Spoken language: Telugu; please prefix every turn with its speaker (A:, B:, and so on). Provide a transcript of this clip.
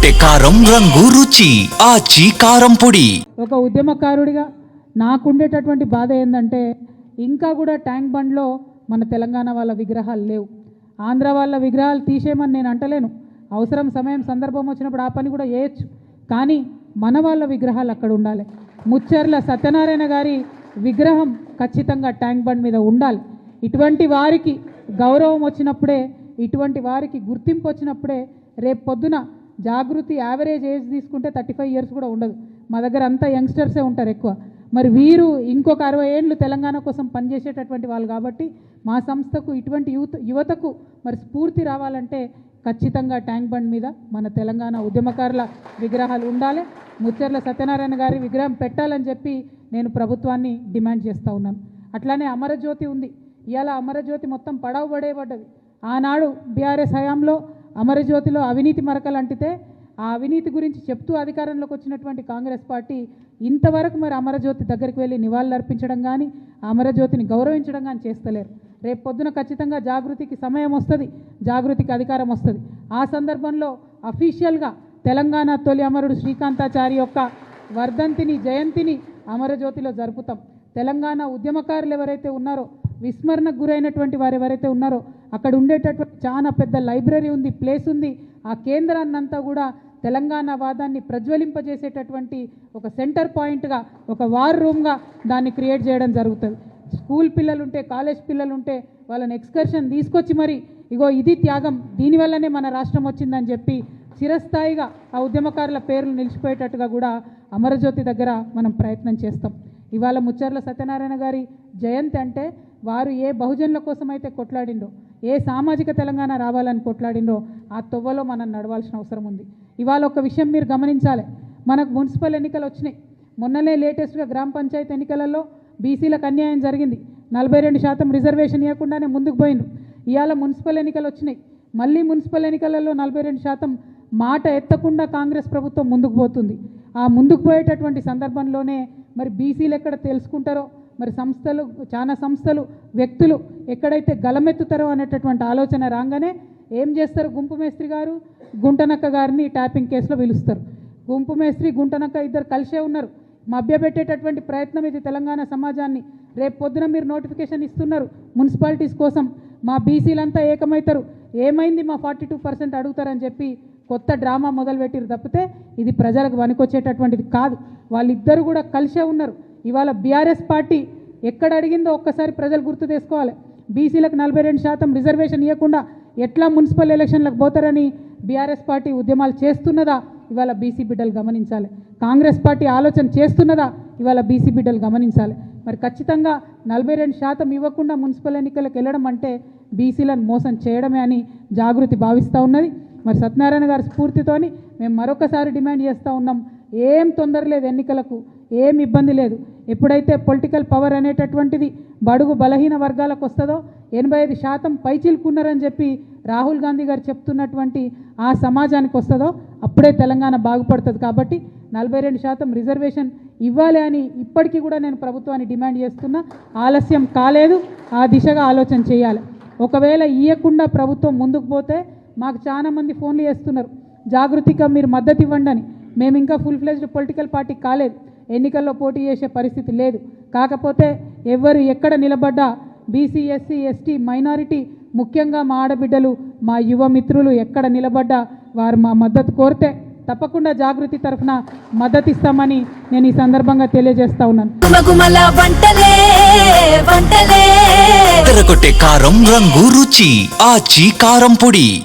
A: ఎర్రగొట్టే కారం రంగు రుచి ఆచి కారం పొడి.
B: ఒక ఉద్యమకారుడిగా నాకుండేటటువంటి బాధ ఏంటంటే ఇంకా కూడా ట్యాంక్ బండ్లో మన తెలంగాణ వాళ్ళ విగ్రహాలు లేవు. ఆంధ్ర వాళ్ళ విగ్రహాలు తీసేయమని నేను అంటలేను, అవసరం సమయం సందర్భం వచ్చినప్పుడు ఆ పని కూడా చేయొచ్చు. కానీ మన వాళ్ళ విగ్రహాలు అక్కడ ఉండాలి. ముచ్చర్ల సత్యనారాయణ గారి విగ్రహం ఖచ్చితంగా ట్యాంక్ బండ్ మీద ఉండాలి. ఇటువంటి వారికి గౌరవం వచ్చినప్పుడే, ఇటువంటి వారికి గుర్తింపు వచ్చినప్పుడే రేపు పొద్దున జాగృతి యావరేజ్ ఏజ్ తీసుకుంటే 35 ఇయర్స్ కూడా ఉండదు. మా దగ్గర అంతా యంగ్స్టర్సే ఉంటారు ఎక్కువ. మరి వీరు ఇంకొక 60 ఏళ్ళు తెలంగాణ కోసం పనిచేసేటటువంటి వాళ్ళు కాబట్టి మా సంస్థకు ఇటువంటి యువతకు మరి స్ఫూర్తి రావాలంటే ఖచ్చితంగా ట్యాంక్ బండ్ మీద మన తెలంగాణ ఉద్యమకారుల విగ్రహాలు ఉండాలి. ముచ్చర్ల సత్యనారాయణ గారి విగ్రహం పెట్టాలని చెప్పి నేను ప్రభుత్వాన్ని డిమాండ్ చేస్తూ ఉన్నాను. అట్లానే అమరజ్యోతి ఉంది. ఇవాళ అమరజ్యోతి మొత్తం పడవబడేబడ్డది. ఆనాడు బీఆర్ఎస్ హయాంలో అమరజ్యోతిలో అవినీతి మరకలు అంటితే ఆ అవినీతి గురించి చెప్తూ అధికారంలోకి వచ్చినటువంటి కాంగ్రెస్ పార్టీ ఇంతవరకు మరి అమరజ్యోతి దగ్గరికి వెళ్ళి నివాళులు అర్పించడం కానీ అమరజ్యోతిని గౌరవించడం కానీ చేస్తలేరు. రేపు పొద్దున ఖచ్చితంగా జాగృతికి సమయం వస్తుంది, జాగృతికి అధికారం వస్తుంది. ఆ సందర్భంలో అఫీషియల్గా తెలంగాణ తొలి అమరుడు శ్రీకాంతాచారి యొక్క వర్ధంతిని, జయంతిని అమరజ్యోతిలో జరుపుతాం. తెలంగాణ ఉద్యమకారులు ఎవరైతే ఉన్నారో, విస్మరణకు గురైనటువంటి వారు ఎవరైతే ఉన్నారో అక్కడ ఉండేటటువంటి చాలా పెద్ద లైబ్రరీ ఉంది, ప్లేస్ ఉంది. ఆ కేంద్రాన్నంతా కూడా తెలంగాణ వాదాన్ని ప్రజ్వలింపజేసేటటువంటి ఒక సెంటర్ పాయింట్గా, ఒక వార్ రూమ్గా దాన్ని క్రియేట్ చేయడం జరుగుతుంది. స్కూల్ పిల్లలుంటే, కాలేజ్ పిల్లలుంటే వాళ్ళని ఎక్స్కర్షన్ తీసుకొచ్చి మరి ఇగో ఇది త్యాగం, దీనివల్లనే మన రాష్ట్రం వచ్చిందని చెప్పి చిరస్థాయిగా ఆ ఉద్యమకారుల పేర్లు నిలిచిపోయేటట్టుగా కూడా అమరజ్యోతి దగ్గర మనం ప్రయత్నం చేస్తాం. ఇవాళ ముచ్చర్ల సత్యనారాయణ గారి జయంతి అంటే వారు ఏ బహుజనుల కోసం అయితే కొట్లాడిండో, ఏ సామాజిక తెలంగాణ రావాలని కొట్లాడిండో ఆ తొవ్వలో మనం నడవాల్సిన అవసరం ఉంది. ఇవాళ ఒక విషయం మీరు గమనించాలి, మనకు మున్సిపల్ ఎన్నికలు వచ్చినాయి. మొన్ననే లేటెస్ట్గా గ్రామ పంచాయతీ ఎన్నికలలో బీసీలకు అన్యాయం జరిగింది. 42% రిజర్వేషన్ ఇవ్వకుండానే ముందుకు పోయిండ్రు. ఇవాళ మున్సిపల్ ఎన్నికలు వచ్చినాయి. మళ్ళీ మున్సిపల్ ఎన్నికలలో 42% మాట ఎత్తకుండా కాంగ్రెస్ ప్రభుత్వం ముందుకు పోతుంది. ఆ ముందుకు పోయేటటువంటి సందర్భంలోనే మరి బీసీలు ఎక్కడ తెలుసుకుంటారో, మరి సంస్థలు, చాలా సంస్థలు, వ్యక్తులు ఎక్కడైతే గలమెత్తుతారో అనేటటువంటి ఆలోచన రాగానే ఏం చేస్తారు, గుంపు మేస్త్రి గారు గుంటనక్క గారిని ట్యాపింగ్ కేసులో పిలుస్తారు. గుంపు మేస్త్రి, గుంటనక్క ఇద్దరు కలిసే ఉన్నారు. మభ్యపెట్టేటటువంటి ప్రయత్నం ఇది తెలంగాణ సమాజాన్ని. రేపు పొద్దున మీరు నోటిఫికేషన్ ఇస్తున్నారు మున్సిపాలిటీస్ కోసం, మా బీసీలంతా ఏకమవుతారు, ఏమైంది మా 42% అడుగుతారని చెప్పి కొత్త డ్రామా మొదలుపెట్టిరు తప్పితే ఇది ప్రజలకు వనికొచ్చేటటువంటిది కాదు. వాళ్ళిద్దరు కూడా కలిసే ఉన్నారు. ఇవాళ బీఆర్ఎస్ పార్టీ ఎక్కడ అడిగిందో ఒక్కసారి ప్రజలు గుర్తు చేసుకోవాలి. బీసీలకు 42% రిజర్వేషన్ ఇవ్వకుండా ఎట్లా మున్సిపల్ ఎలక్షన్లకు పోతారని బీఆర్ఎస్ పార్టీ ఉద్యమాలు చేస్తున్నదా ఇవాళ బీసీ బిడ్డలు గమనించాలి. కాంగ్రెస్ పార్టీ ఆలోచన చేస్తున్నదా ఇవాళ బీసీ బిడ్డలు గమనించాలి. మరి ఖచ్చితంగా 42% ఇవ్వకుండా మున్సిపల్ ఎన్నికలకు వెళ్ళడం అంటే బీసీలను మోసం చేయడమే అని జాగృతి భావిస్తూ ఉన్నది. మరి సత్యనారాయణ గారి స్ఫూర్తితోని మేము మరొకసారి డిమాండ్ చేస్తూ ఉన్నాం, ఏం తొందర లేదు, ఎన్నికలకు ఏం ఇబ్బంది లేదు. ఎప్పుడైతే పొలిటికల్ పవర్ అనేటటువంటిది బడుగు బలహీన వర్గాలకు వస్తుందో, 85% పైచిలుకున్నారని చెప్పి రాహుల్ గాంధీ గారు చెప్తున్నటువంటి ఆ సమాజానికి వస్తుందో అప్పుడే తెలంగాణ బాగుపడుతుంది. కాబట్టి 42% రిజర్వేషన్ ఇవ్వాలి అని ఇప్పటికీ కూడా నేను ప్రభుత్వాన్ని డిమాండ్ చేస్తున్నా. ఆలస్యం కాలేదు, ఆ దిశగా ఆలోచన చేయాలి. ఒకవేళ ఇవ్వకుండా ప్రభుత్వం ముందుకు పోతే మాకు చాలామంది ఫోన్లు చేస్తున్నారు, జాగృతిగా మీరు మద్దతు ఇవ్వండి అని. మేము ఇంకా ఫుల్ ఫ్లెజ్డ్ పొలిటికల్ పార్టీ కాలేదు, ఎన్నికల్లో పోటీ చేసే పరిస్థితి లేదు. కాకపోతే ఎవరు ఎక్కడ నిలబడ్డా బీసీ, ఎస్సీ, ఎస్టీ, మైనారిటీ, ముఖ్యంగా మా ఆడబిడ్డలు, మా యువ మిత్రులు ఎక్కడ నిలబడ్డా వారు మా మద్దతు కోరితే తప్పకుండా జాగృతి తరఫున మద్దతు ఇస్తామని నేను ఈ సందర్భంగా తెలియజేస్తా ఉన్నాను.
A: ఎర్రగొట్టే కారం రంగు రుచి ఆచి కారం పొడి.